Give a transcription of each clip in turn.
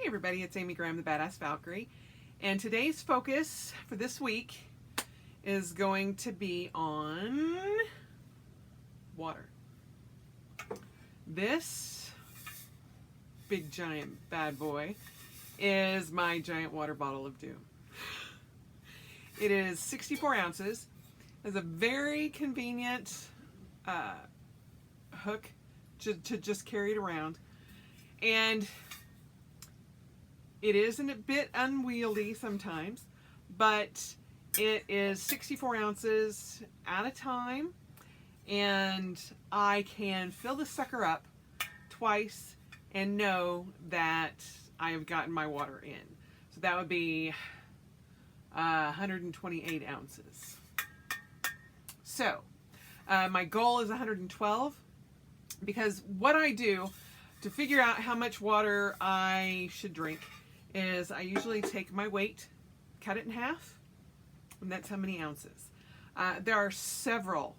everybody, it's Amy Graham, the Badass Valkyrie, and today's focus for this week is going to be on water. This big giant bad boy is my giant water bottle of doom. It is 64 ounces. It's a very convenient hook to just carry it around, and it is a bit unwieldy sometimes, but it is 64 ounces at a time, and I can fill the sucker up twice and know that I have gotten my water in. So that would be 128 ounces. So my goal is 112, because what I do to figure out how much water I should drink is I usually take my weight, cut it in half, and that's how many ounces. There are several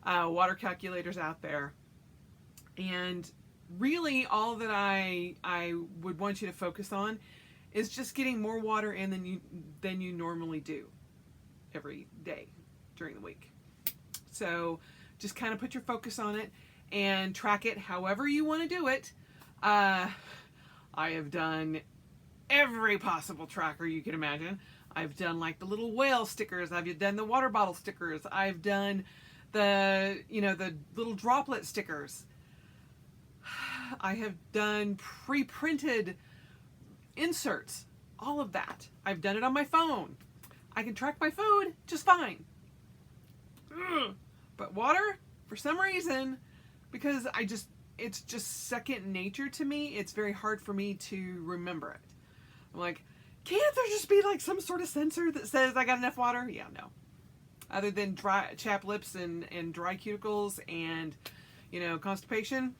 water calculators out there, and really all that I would want you to focus on is just getting more water in than you normally do every day during the week. So just kind of put your focus on it and track it however you want to do it. I have done every possible tracker you can imagine. I've done like the little whale stickers. I've done the water bottle stickers. I've done the little droplet stickers. I have done pre-printed inserts, all of that. I've done it on my phone. I can track my food just fine. But water, for some reason, because it's just second nature to me, it's very hard for me to remember it. I'm like, can't there just be like some sort of sensor that says I got enough water? Yeah, no. Other than dry chapped lips and dry cuticles and, constipation,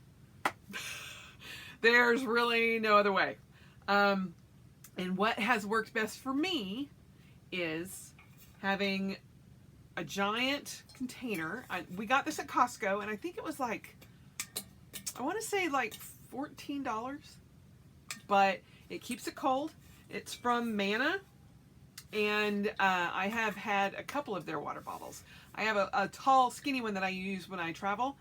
there's really no other way. And what has worked best for me is having a giant container. We got this at Costco, and I think it was like, I want to say like $14, but it keeps it cold. It's from Mana, and I have had a couple of their water bottles. I have a tall, skinny one that I use when I travel,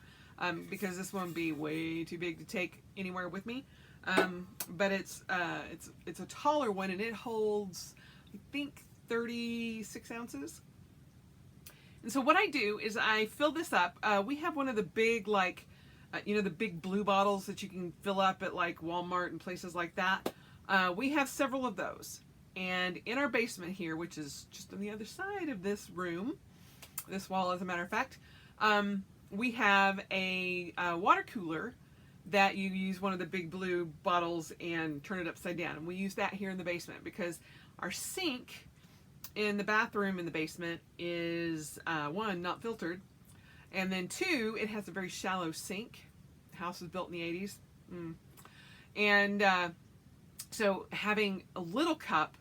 because this one would be way too big to take anywhere with me. But it's a taller one, and it holds, I think, 36 ounces. And so what I do is I fill this up. We have one of the big, the big blue bottles that you can fill up at like Walmart and places like that. We have several of those. And in our basement here, which is just on the other side of this room, this wall as a matter of fact, we have a water cooler that you use one of the big blue bottles and turn it upside down. And we use that here in the basement because our sink in the bathroom in the basement is, one, not filtered, and then two, it has a very shallow sink. The house was built in the 80s. And so having a little cup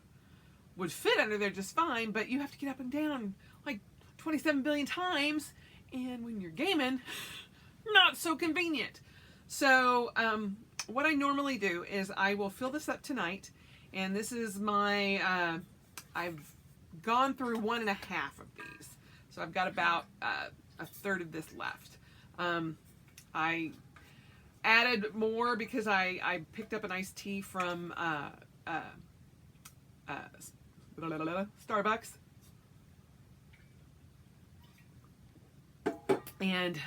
would fit under there just fine, but you have to get up and down like 27 billion times, and when you're gaming, not so convenient. So what I normally do is I will fill this up tonight, and this is my, I've gone through 1.5 of these. So I've got about a third of this left. I added more because I picked up an iced tea from Starbucks, and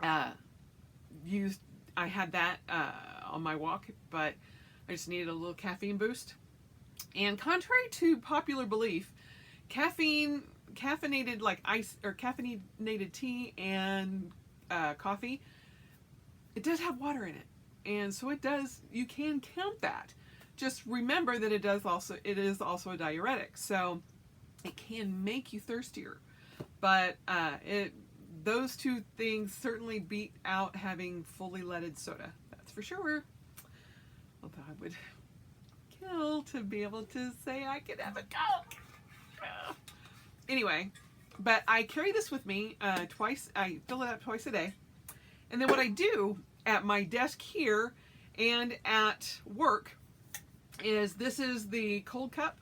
I had that on my walk, but I just needed a little caffeine boost. And contrary to popular belief, caffeinated like ice or caffeinated tea and coffee, it does have water in it, and so it does. You can count that. Just remember that it is also a diuretic, so it can make you thirstier. But those two things certainly beat out having fully leaded soda. That's for sure. Although I would kill to be able to say I could have a Coke. Anyway, but I carry this with me twice. I fill it up twice a day. And then what I do at my desk here and at work is this is the cold cup,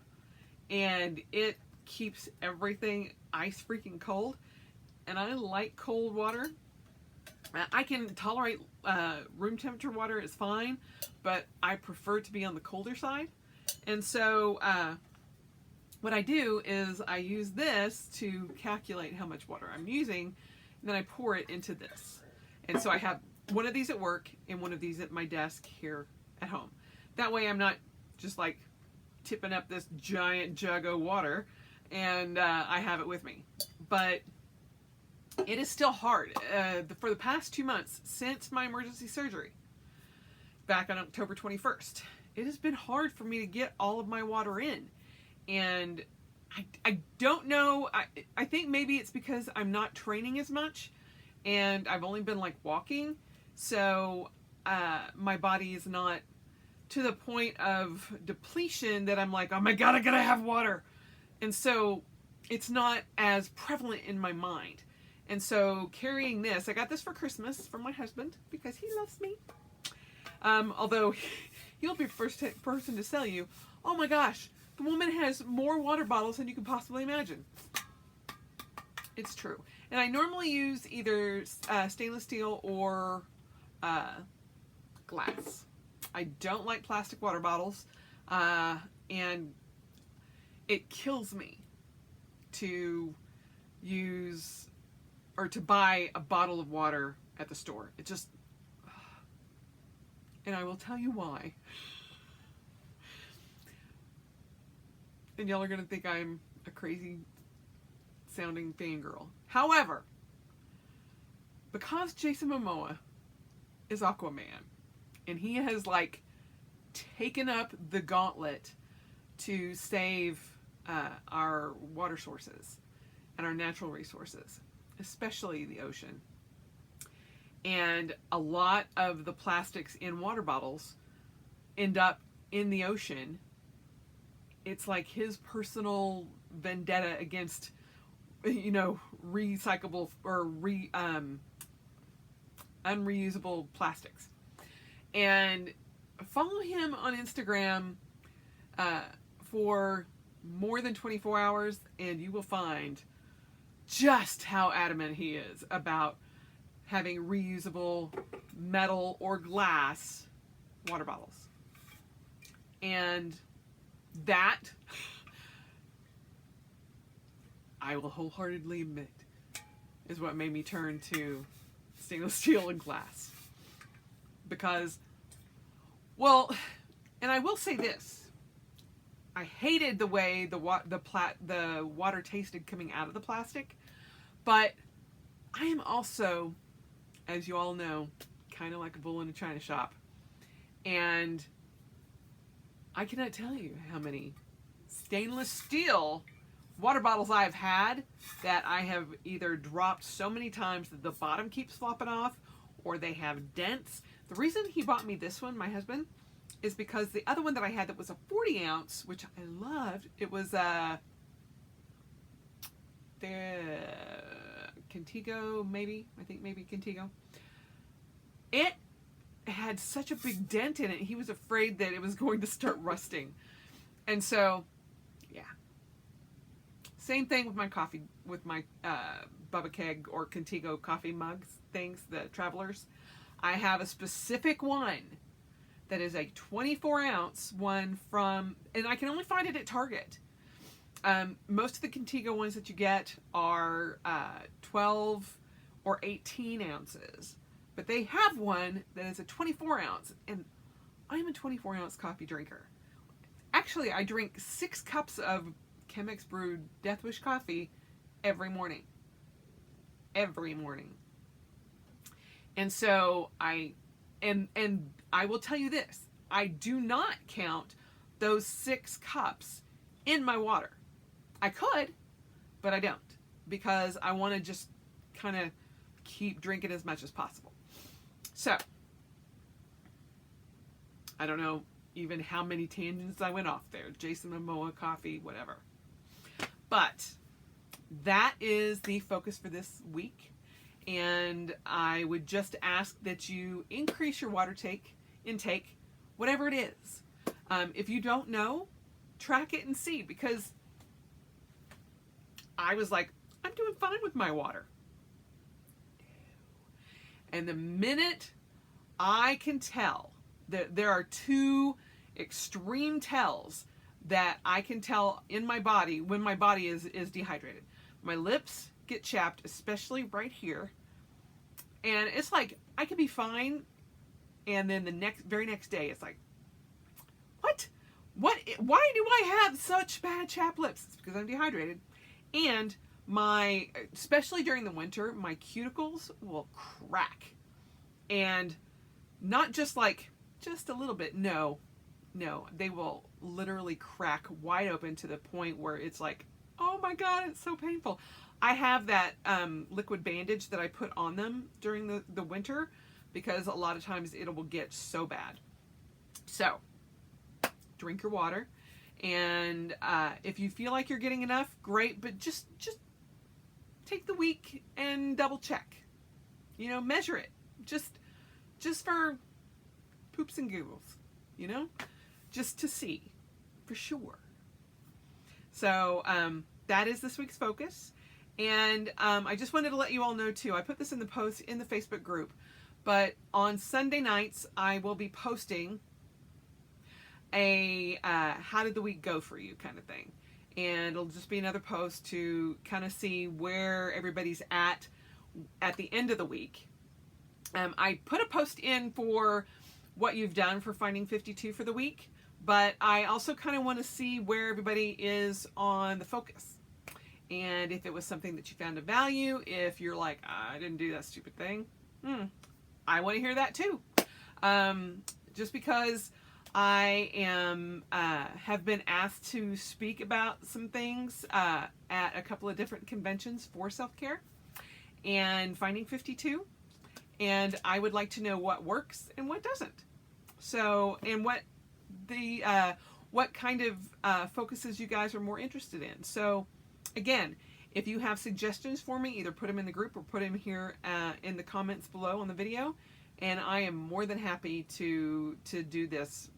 and it keeps everything ice freaking cold. And I like cold water. I can tolerate room temperature water is fine, but I prefer to be on the colder side. And so what I do is I use this to calculate how much water I'm using, and then I pour it into this. And so I have one of these at work and one of these at my desk here at home. That way I'm not just like tipping up this giant jug of water, and I have it with me. But it is still hard. For the past 2 months since my emergency surgery, back on October 21st, it has been hard for me to get all of my water in. And I don't know, I think maybe it's because I'm not training as much, and I've only been like walking, so my body is not to the point of depletion that I'm like, oh my god, I gotta have water. And so it's not as prevalent in my mind. And so carrying this, I got this for Christmas from my husband because he loves me. Although he'll be the first person to tell you, oh my gosh, the woman has more water bottles than you can possibly imagine. It's true. And I normally use either stainless steel or glass. I don't like plastic water bottles. And it kills me to use or to buy a bottle of water at the store. It just, and I will tell you why. And y'all are going to think I'm a crazy sounding fangirl. However, because Jason Momoa is Aquaman, and he has like taken up the gauntlet to save our water sources and our natural resources, especially the ocean. And a lot of the plastics in water bottles end up in the ocean. It's like his personal vendetta against, recyclable or unreusable plastics. And follow him on Instagram for more than 24 hours, and you will find just how adamant he is about having reusable metal or glass water bottles. And that, I will wholeheartedly admit, is what made me turn to stainless steel and glass. Because, well, and I will say this, I hated the way the water tasted coming out of the plastic, but I am also, as you all know, kind of like a bull in a china shop. And I cannot tell you how many stainless steel water bottles I've had that I have either dropped so many times that the bottom keeps flopping off, or they have dents. The reason he bought me this one, my husband, is because the other one that I had that was a 40 ounce, which I loved, it was the Contigo, maybe Contigo. It had such a big dent in it, he was afraid that it was going to start rusting. And so, yeah. Same thing with my coffee, with my Bubba Keg or Contigo coffee mugs things, the Travelers. I have a specific one that is a 24 ounce one from, and I can only find it at Target. Most of the Contigo ones that you get are 12 or 18 ounces. But they have one that is a 24 ounce, and I'm a 24 ounce coffee drinker. Actually, I drink 6 cups of Chemex brewed Death Wish coffee every morning. Every morning. And so I will tell you this, I do not count those 6 cups in my water. I could, but I don't, because I want to just kind of keep drinking as much as possible. So, I don't know even how many tangents I went off there. Jason Momoa, coffee, whatever. But that is the focus for this week. And I would just ask that you increase your water take intake, whatever it is. If you don't know, track it and see, because I was like, I'm doing fine with my water. And the minute I can tell that there are two extreme tells that I can tell in my body when my body is dehydrated. My lips get chapped, especially right here. And it's like, I could be fine, and then the very next day, it's like, what? Why do I have such bad chapped lips? It's because I'm dehydrated. And especially during the winter, my cuticles will crack. And not just like, just a little bit. No, they will literally crack wide open to the point where it's like, oh my God, it's so painful. I have that liquid bandage that I put on them during the winter, because a lot of times it will get so bad. So, drink your water. And if you feel like you're getting enough, great, but just take the week and double check. Measure it. Just for poops and giggles, just to see for sure. So that is this week's focus. And I just wanted to let you all know too, I put this in the post in the Facebook group, but on Sunday nights I will be posting a how did the week go for you kind of thing. And it'll just be another post to kind of see where everybody's at the end of the week. I put a post in for what you've done for Finding 52 for the week, but I also kind of want to see where everybody is on the focus. And if it was something that you found of value, if you're like, I didn't do that stupid thing, I want to hear that too. Just because I have been asked to speak about some things at a couple of different conventions for self-care and Finding 52. And I would like to know what works and what doesn't. So, and what kind of focuses you guys are more interested in. So, again, if you have suggestions for me, either put them in the group or put them here in the comments below on the video, and I am more than happy to do this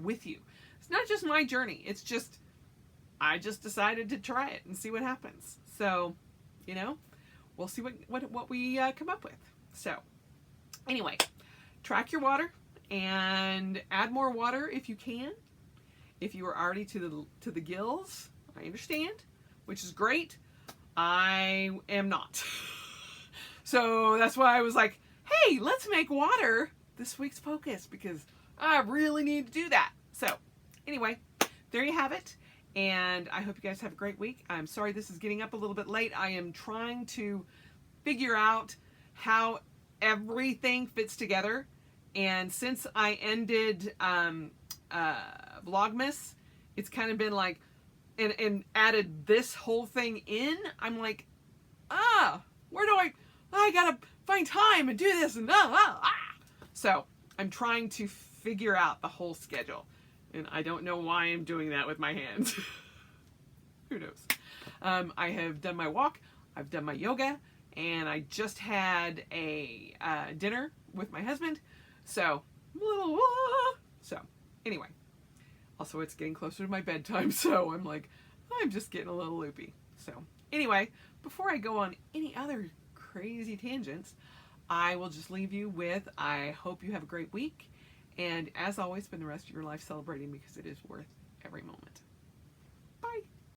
with you. It's not just my journey. It's just, I just decided to try it and see what happens. So, we'll see what we come up with. So, anyway, track your water and add more water if you can. If you are already to the gills, I understand, which is great. I am not. So that's why I was like, hey, let's make water this week's focus, because I really need to do that. So anyway, there you have it. And I hope you guys have a great week. I'm sorry this is getting up a little bit late. I am trying to figure out how everything fits together. And since I ended Vlogmas, it's kind of been like, and added this whole thing in, I'm like, where do I gotta find time and do this and So I'm trying to figure out the whole schedule, and I don't know why I'm doing that with my hands. Who knows? I have done my walk, I've done my yoga, and I just had a dinner with my husband. So anyway, also it's getting closer to my bedtime, so I'm like, I'm just getting a little loopy. So anyway, before I go on any other crazy tangents, I will just leave you with, I hope you have a great week, and as always, spend the rest of your life celebrating, because it is worth every moment.